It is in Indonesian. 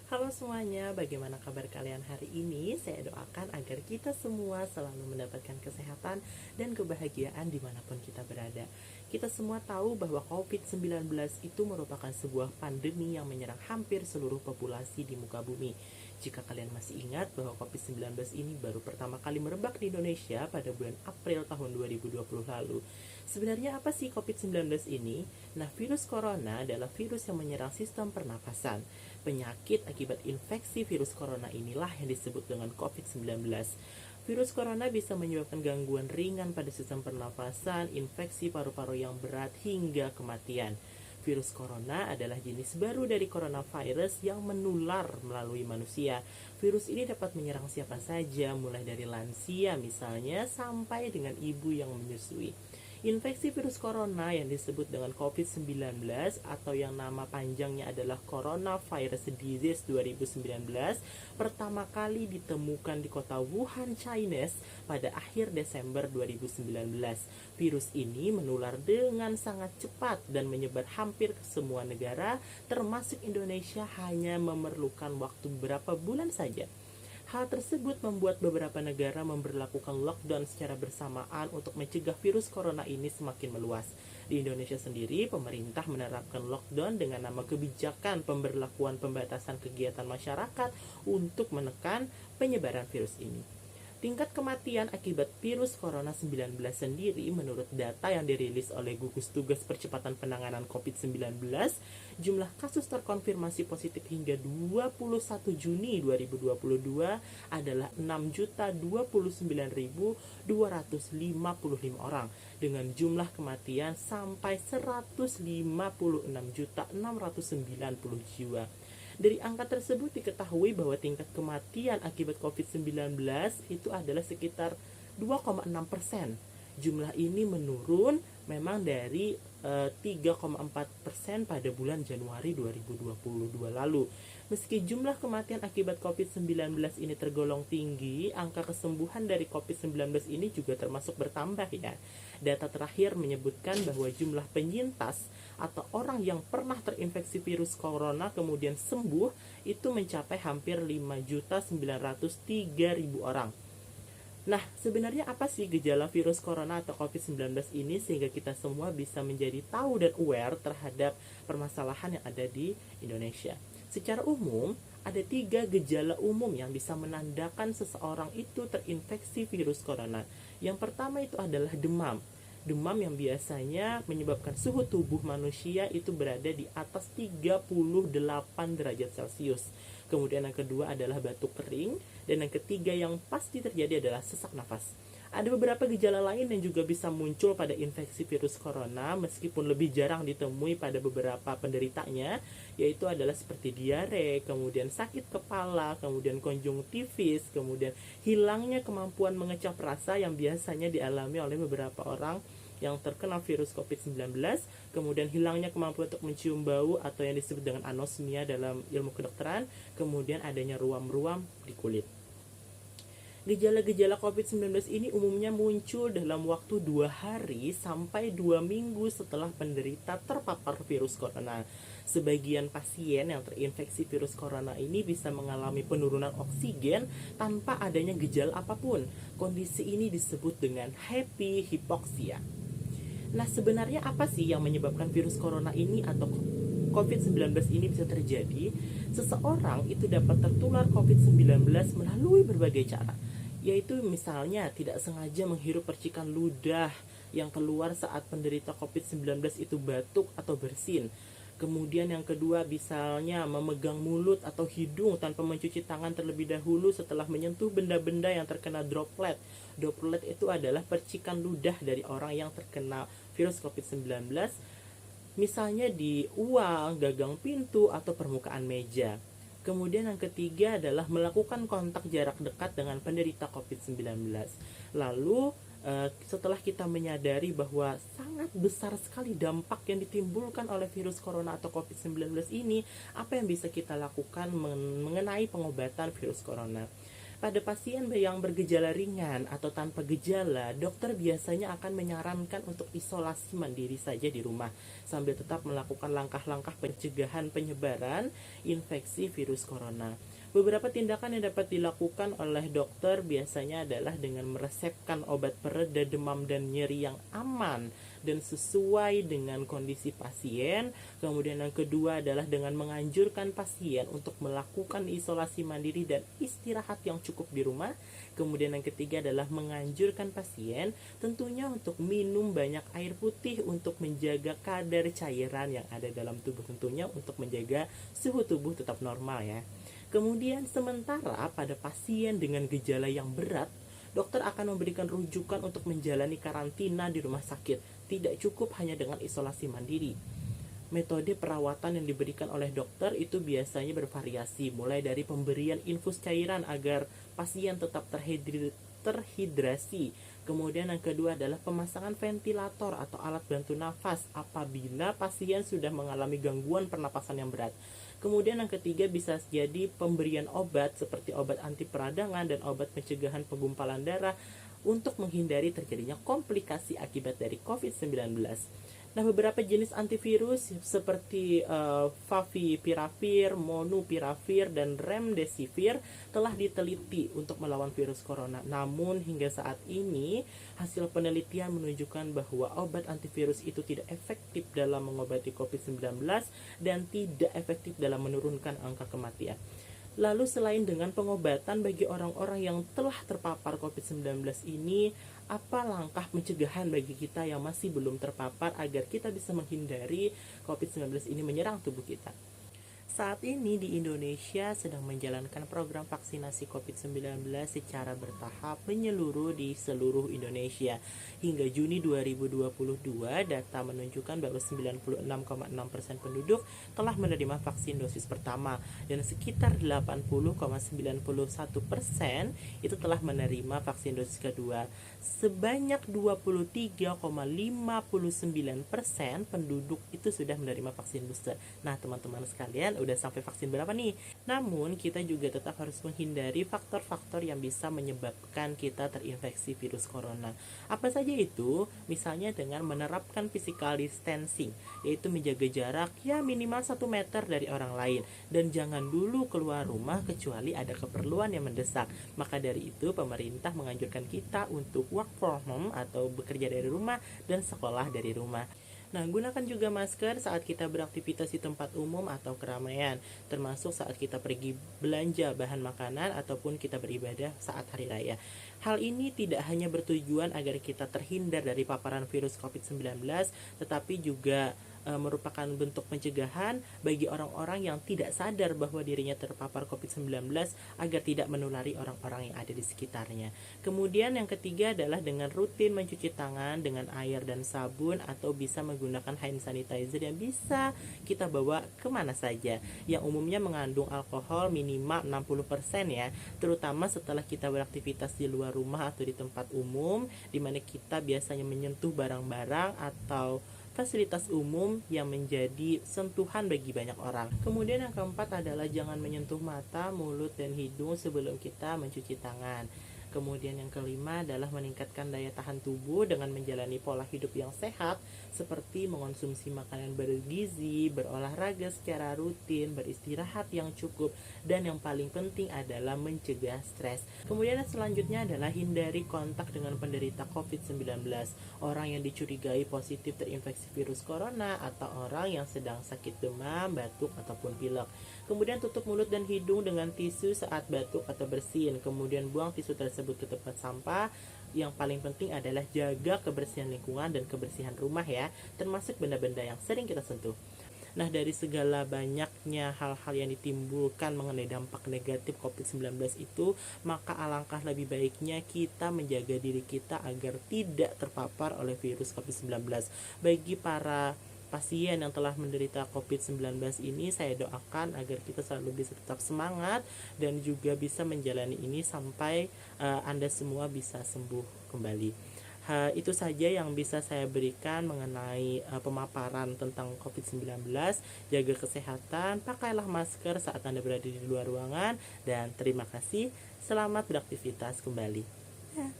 Halo semuanya, bagaimana kabar kalian hari ini? Saya doakan agar kita semua selalu mendapatkan kesehatan dan kebahagiaan dimanapun kita berada. Kita semua tahu bahwa COVID-19 itu merupakan sebuah pandemi yang menyerang hampir seluruh populasi di muka bumi. Jika kalian masih ingat bahwa COVID-19 ini baru pertama kali merebak di Indonesia pada bulan April tahun 2020 lalu. Sebenarnya apa sih COVID-19 ini? Nah, virus corona adalah virus yang menyerang sistem pernapasan. Penyakit akibat infeksi virus corona inilah yang disebut dengan COVID-19. Virus corona bisa menyebabkan gangguan ringan pada sistem pernafasan, infeksi paru-paru yang berat, hingga kematian. Virus corona adalah jenis baru dari coronavirus yang menular melalui manusia. Virus ini dapat menyerang siapa saja, mulai dari lansia misalnya, sampai dengan ibu yang menyusui. Infeksi virus corona yang disebut dengan COVID-19 atau yang nama panjangnya adalah Coronavirus Disease 2019 pertama kali ditemukan di kota Wuhan, China pada akhir Desember 2019. Virus ini menular dengan sangat cepat dan menyebar hampir ke semua negara, termasuk Indonesia, hanya memerlukan waktu beberapa bulan saja. Hal tersebut membuat beberapa negara memberlakukan lockdown secara bersamaan untuk mencegah virus corona ini semakin meluas. Di Indonesia sendiri, pemerintah menerapkan lockdown dengan nama kebijakan pemberlakuan pembatasan kegiatan masyarakat untuk menekan penyebaran virus ini. Tingkat kematian akibat virus corona 19 sendiri menurut data yang dirilis oleh Gugus Tugas Percepatan Penanganan COVID-19, jumlah kasus terkonfirmasi positif hingga 21 Juni 2022 adalah 6.029.255 orang dengan jumlah kematian sampai 156.690 jiwa. Dari angka tersebut diketahui bahwa tingkat kematian akibat COVID-19 itu adalah sekitar 2,6%. Jumlah ini menurun memang dari 3,4% pada bulan Januari 2022 lalu. Meski jumlah kematian akibat COVID-19 ini tergolong tinggi, angka kesembuhan dari COVID-19 ini juga termasuk bertambah ya. Data terakhir menyebutkan bahwa jumlah penyintas atau orang yang pernah terinfeksi virus corona kemudian sembuh itu mencapai hampir 5.903.000 orang. Nah, sebenarnya apa sih gejala virus corona atau COVID-19 ini sehingga kita semua bisa menjadi tahu dan aware terhadap permasalahan yang ada di Indonesia? Secara umum, ada 3 gejala umum yang bisa menandakan seseorang itu terinfeksi virus corona. Yang pertama itu adalah demam. Demam yang biasanya menyebabkan suhu tubuh manusia itu berada di atas 38 derajat Celcius. Kemudian yang kedua adalah batuk kering. Dan yang ketiga yang pasti terjadi adalah sesak nafas. Ada beberapa gejala lain yang juga bisa muncul pada infeksi virus corona meskipun lebih jarang ditemui pada beberapa penderitanya, yaitu adalah seperti diare, kemudian sakit kepala, kemudian konjungtivis, kemudian hilangnya kemampuan mengecap rasa yang biasanya dialami oleh beberapa orang yang terkena virus COVID-19, kemudian hilangnya kemampuan untuk mencium bau atau yang disebut dengan anosmia dalam ilmu kedokteran, kemudian adanya ruam-ruam di kulit. Gejala-gejala COVID-19 ini umumnya muncul dalam waktu 2 hari sampai 2 minggu setelah penderita terpapar virus corona. Sebagian pasien yang terinfeksi virus corona ini bisa mengalami penurunan oksigen tanpa adanya gejala apapun. Kondisi ini disebut dengan happy hypoxia. Nah, sebenarnya apa sih yang menyebabkan virus corona ini atau COVID-19 ini bisa terjadi? Seseorang itu dapat tertular COVID-19 melalui berbagai cara, yaitu misalnya tidak sengaja menghirup percikan ludah yang keluar saat penderita COVID-19 itu batuk atau bersin. Kemudian yang kedua misalnya memegang mulut atau hidung tanpa mencuci tangan terlebih dahulu setelah menyentuh benda-benda yang terkena droplet. Droplet itu adalah percikan ludah dari orang yang terkena virus COVID-19, misalnya di uang, gagang pintu, atau permukaan meja. Kemudian yang ketiga adalah melakukan kontak jarak dekat dengan penderita COVID-19. Lalu setelah kita menyadari bahwa sangat besar sekali dampak yang ditimbulkan oleh virus corona atau COVID-19 ini, apa yang bisa kita lakukan mengenai pengobatan virus corona? Pada pasien yang bergejala ringan atau tanpa gejala, dokter biasanya akan menyarankan untuk isolasi mandiri saja di rumah, sambil tetap melakukan langkah-langkah pencegahan penyebaran infeksi virus corona. Beberapa tindakan yang dapat dilakukan oleh dokter biasanya adalah dengan meresepkan obat pereda demam dan nyeri yang aman dan sesuai dengan kondisi pasien. Kemudian yang kedua adalah dengan menganjurkan pasien untuk melakukan isolasi mandiri dan istirahat yang cukup di rumah. Kemudian yang ketiga adalah menganjurkan pasien tentunya untuk minum banyak air putih untuk menjaga kadar cairan yang ada dalam tubuh, tentunya untuk menjaga suhu tubuh tetap normal ya. Kemudian sementara pada pasien dengan gejala yang berat, dokter akan memberikan rujukan untuk menjalani karantina di rumah sakit. Tidak cukup hanya dengan isolasi mandiri. Metode perawatan yang diberikan oleh dokter itu biasanya bervariasi, mulai dari pemberian infus cairan agar pasien tetap terhidrasi. Kemudian yang kedua adalah pemasangan ventilator atau alat bantu nafas apabila pasien sudah mengalami gangguan pernapasan yang berat. Kemudian yang ketiga bisa jadi pemberian obat seperti obat anti peradangan dan obat pencegahan penggumpalan darah untuk menghindari terjadinya komplikasi akibat dari COVID-19. Nah, beberapa jenis antivirus seperti favipiravir, molnupiravir, dan remdesivir telah diteliti untuk melawan virus corona. Namun hingga saat ini hasil penelitian menunjukkan bahwa obat antivirus itu tidak efektif dalam mengobati COVID-19 dan tidak efektif dalam menurunkan angka kematian. Lalu selain dengan pengobatan bagi orang-orang yang telah terpapar COVID-19 ini, apa langkah pencegahan bagi kita yang masih belum terpapar agar kita bisa menghindari COVID-19 ini menyerang tubuh kita? Saat ini di Indonesia sedang menjalankan program vaksinasi COVID-19 secara bertahap menyeluruh di seluruh Indonesia. Hingga Juni 2022, data menunjukkan bahwa 96,6% penduduk telah menerima vaksin dosis pertama dan sekitar 80,91% itu telah menerima vaksin dosis kedua. Sebanyak 23,59% penduduk itu sudah menerima vaksin booster. Nah, teman-teman sekalian, udah sampai vaksin berapa nih? Namun kita juga tetap harus menghindari faktor-faktor yang bisa menyebabkan kita terinfeksi virus corona. Apa saja itu? Misalnya dengan menerapkan physical distancing, yaitu menjaga jarak ya minimal 1 meter dari orang lain, dan jangan dulu keluar rumah kecuali ada keperluan yang mendesak. Maka dari itu pemerintah menganjurkan kita untuk work from home atau bekerja dari rumah dan sekolah dari rumah. Nah, gunakan juga masker saat kita beraktivitas di tempat umum atau keramaian, termasuk saat kita pergi belanja bahan makanan ataupun kita beribadah saat hari raya. Hal ini tidak hanya bertujuan agar kita terhindar dari paparan virus COVID-19, tetapi juga merupakan bentuk pencegahan bagi orang-orang yang tidak sadar bahwa dirinya terpapar COVID-19 agar tidak menulari orang-orang yang ada di sekitarnya. Kemudian yang ketiga adalah dengan rutin mencuci tangan dengan air dan sabun atau bisa menggunakan hand sanitizer yang bisa kita bawa kemana saja, yang umumnya mengandung alkohol minimal 60% ya, terutama setelah kita beraktivitas di luar rumah atau di tempat umum di mana kita biasanya menyentuh barang-barang atau fasilitas umum yang menjadi sentuhan bagi banyak orang. Kemudian yang keempat adalah jangan menyentuh mata, mulut, dan hidung sebelum kita mencuci tangan. Kemudian yang kelima adalah meningkatkan daya tahan tubuh dengan menjalani pola hidup yang sehat seperti mengonsumsi makanan bergizi, berolahraga secara rutin, beristirahat yang cukup, dan yang paling penting adalah mencegah stres. Kemudian yang selanjutnya adalah hindari kontak dengan penderita COVID-19, orang yang dicurigai positif terinfeksi virus corona atau orang yang sedang sakit demam, batuk, ataupun pilek. Kemudian tutup mulut dan hidung dengan tisu saat batuk atau bersin. Kemudian buang tisu tersebut ke tempat sampah. Yang paling penting adalah jaga kebersihan lingkungan dan kebersihan rumah ya, termasuk benda-benda yang sering kita sentuh. Nah, dari segala banyaknya hal-hal yang ditimbulkan mengenai dampak negatif COVID-19 itu, maka alangkah lebih baiknya kita menjaga diri kita agar tidak terpapar oleh virus COVID-19. Bagi para pasien yang telah menderita COVID-19 ini, saya doakan agar kita selalu bisa tetap semangat dan juga bisa menjalani ini sampai Anda semua bisa sembuh kembali. Itu saja yang bisa saya berikan mengenai pemaparan tentang COVID-19. Jaga kesehatan, pakailah masker saat Anda berada di luar ruangan, dan terima kasih. Selamat beraktivitas kembali. Ya.